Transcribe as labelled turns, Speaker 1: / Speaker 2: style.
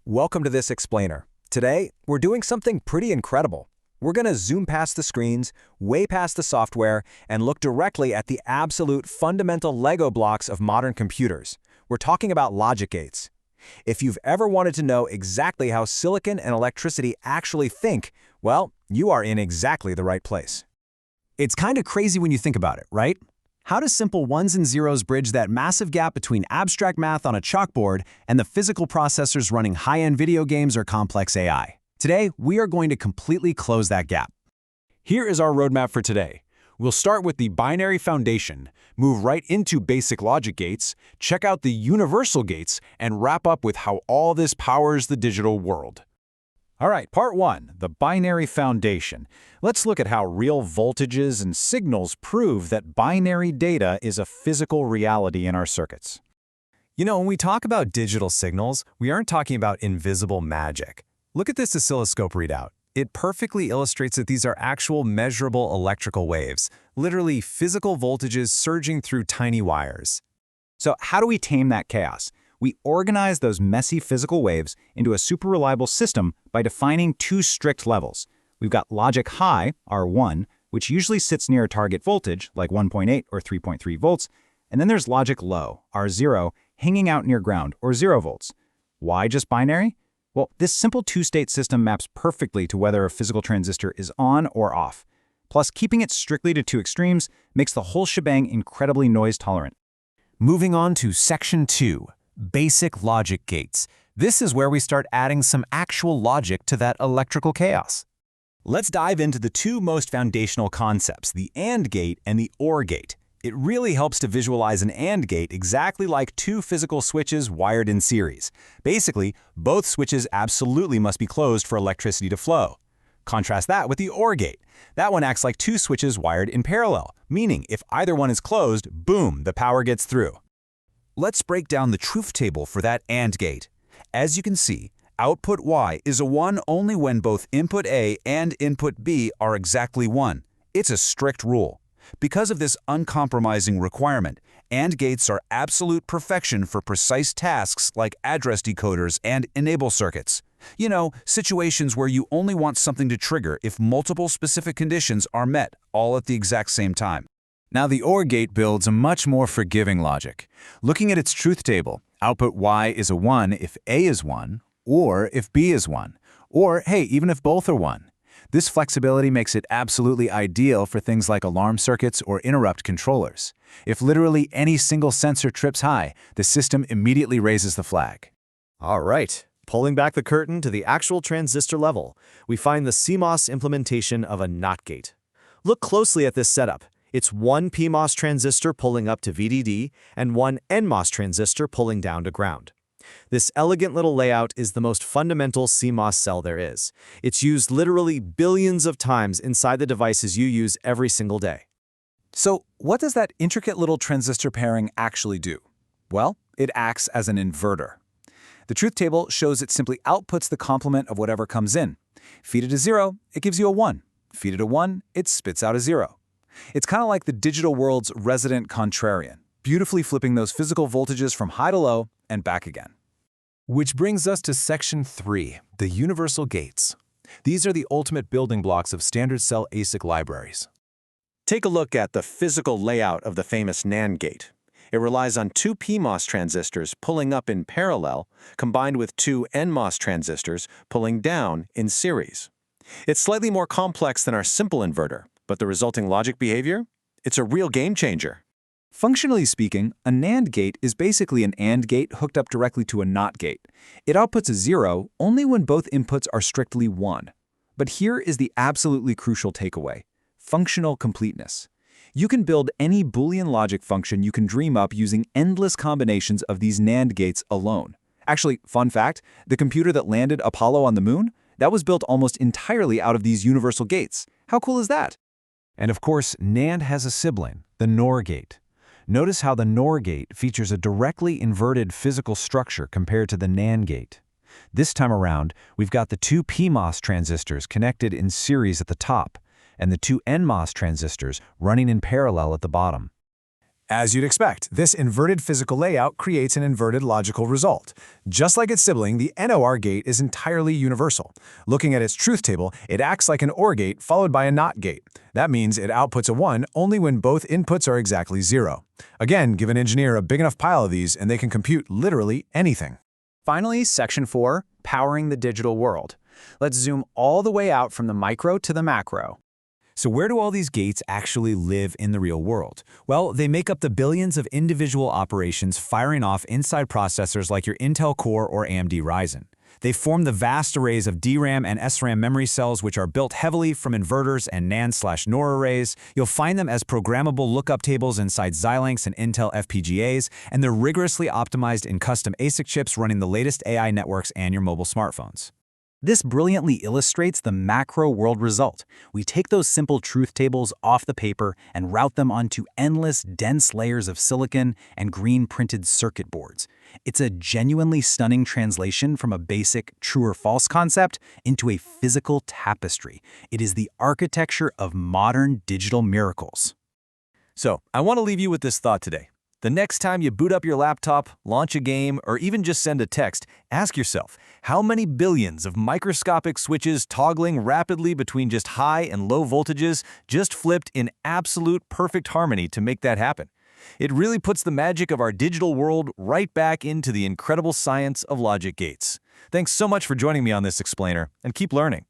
Speaker 1: Welcome to this explainer. Today, we're doing something pretty incredible. We're going to zoom past the screens, way past the software, and look directly at the absolute fundamental Lego blocks of modern computers. We're talking about logic gates. If you've ever wanted to know exactly how silicon and electricity actually think, well, you are in exactly the right place.
Speaker 2: It's kind of crazy when you think about it, right? How do simple ones and zeros bridge that massive gap between abstract math on a chalkboard and the physical processors running high-end video games or complex AI? Today, we are going to completely close that gap.
Speaker 3: Here is our roadmap for today. We'll start with the binary foundation, move right into basic logic gates, check out the universal gates, and wrap up with how all this powers the digital world. All right, part 1, the binary foundation. Let's look at how real voltages and signals prove that binary data is a physical reality in our circuits.
Speaker 4: You know, when we talk about digital signals, we aren't talking about invisible magic. Look at this oscilloscope readout. It perfectly illustrates that these are actual measurable electrical waves, literally physical voltages surging through tiny wires.
Speaker 3: So how do we tame that chaos? We organize those messy physical waves into a super reliable system by defining two strict levels. We've got logic high, R1, which usually sits near a target voltage, like 1.8 or 3.3 volts, and then there's logic low, R0, hanging out near ground, or 0 volts. Why just binary? Well, this simple two-state system maps perfectly to whether a physical transistor is on or off. Plus, keeping it strictly to two extremes makes the whole shebang incredibly noise-tolerant.
Speaker 4: Moving on to Section 2. Basic logic gates. This is where we start adding some actual logic to that electrical chaos. Let's dive into the two most foundational concepts, the AND gate and the OR gate. It really helps to visualize an AND gate exactly like two physical switches wired in series. Basically, both switches absolutely must be closed for electricity to flow. Contrast that with the OR gate. That one acts like two switches wired in parallel, meaning if either one is closed, boom, the power gets through. Let's break down the truth table for that AND gate. As you can see, output Y is a 1 only when both input A and input B are exactly 1. It's a strict rule. Because of this uncompromising requirement, AND gates are absolute perfection for precise tasks like address decoders and enable circuits. You know, situations where you only want something to trigger if multiple specific conditions are met, all at the exact same time. Now the OR gate builds a much more forgiving logic. Looking at its truth table, output Y is a 1 if A is 1, or if B is 1, or hey, even if both are 1. This flexibility makes it absolutely ideal for things like alarm circuits or interrupt controllers. If literally any single sensor trips high, the system immediately raises the flag.
Speaker 5: All right, pulling back the curtain to the actual transistor level, we find the CMOS implementation of a NOT gate. Look closely at this setup. It's one PMOS transistor pulling up to VDD and one NMOS transistor pulling down to ground. This elegant little layout is the most fundamental CMOS cell there is. It's used literally billions of times inside the devices you use every single day.
Speaker 4: So what does that intricate little transistor pairing actually do? Well, it acts as an inverter. The truth table shows it simply outputs the complement of whatever comes in. Feed it a 0, it gives you a 1. Feed it a 1, it spits out a 0. It's kind of like the digital world's resident contrarian, beautifully flipping those physical voltages from high to low and back again. Which brings us to Section 3, the universal gates. These are the ultimate building blocks of standard cell ASIC libraries.
Speaker 5: Take a look at the physical layout of the famous NAND gate. It relies on two PMOS transistors pulling up in parallel, combined with two NMOS transistors pulling down in series. It's slightly more complex than our simple inverter, but the resulting logic behavior? It's a real game changer.
Speaker 1: Functionally speaking, a NAND gate is basically an AND gate hooked up directly to a NOT gate. It outputs a 0 only when both inputs are strictly 1. But here is the absolutely crucial takeaway: functional completeness. You can build any Boolean logic function you can dream up using endless combinations of these NAND gates alone. Actually, fun fact, the computer that landed Apollo on the moon, that was built almost entirely out of these universal gates. How cool is that?
Speaker 4: And of course, NAND has a sibling, the NOR gate. Notice how the NOR gate features a directly inverted physical structure compared to the NAND gate. This time around, we've got the two PMOS transistors connected in series at the top, and the two NMOS transistors running in parallel at the bottom.
Speaker 2: As you'd expect, this inverted physical layout creates an inverted logical result. Just like its sibling, the NOR gate is entirely universal. Looking at its truth table, it acts like an OR gate followed by a NOT gate. That means it outputs a 1 only when both inputs are exactly 0. Again, give an engineer a big enough pile of these and they can compute literally anything.
Speaker 1: Finally, Section 4, powering the digital world. Let's zoom all the way out from the micro to the macro.
Speaker 4: So where do all these gates actually live in the real world? Well, they make up the billions of individual operations firing off inside processors like your Intel Core or AMD Ryzen. They form the vast arrays of DRAM and SRAM memory cells which are built heavily from inverters and NAND/NOR arrays. You'll find them as programmable lookup tables inside Xilinx and Intel FPGAs, and they're rigorously optimized in custom ASIC chips running the latest AI networks and your mobile smartphones.
Speaker 3: This brilliantly illustrates the macro world result. We take those simple truth tables off the paper and route them onto endless, dense layers of silicon and green-printed circuit boards. It's a genuinely stunning translation from a basic true or false concept into a physical tapestry. It is the architecture of modern digital miracles.
Speaker 6: So, I want to leave you with this thought today. The next time you boot up your laptop, launch a game, or even just send a text, ask yourself, how many billions of microscopic switches toggling rapidly between just high and low voltages just flipped in absolute perfect harmony to make that happen? It really puts the magic of our digital world right back into the incredible science of logic gates. Thanks so much for joining me on this explainer, and keep learning.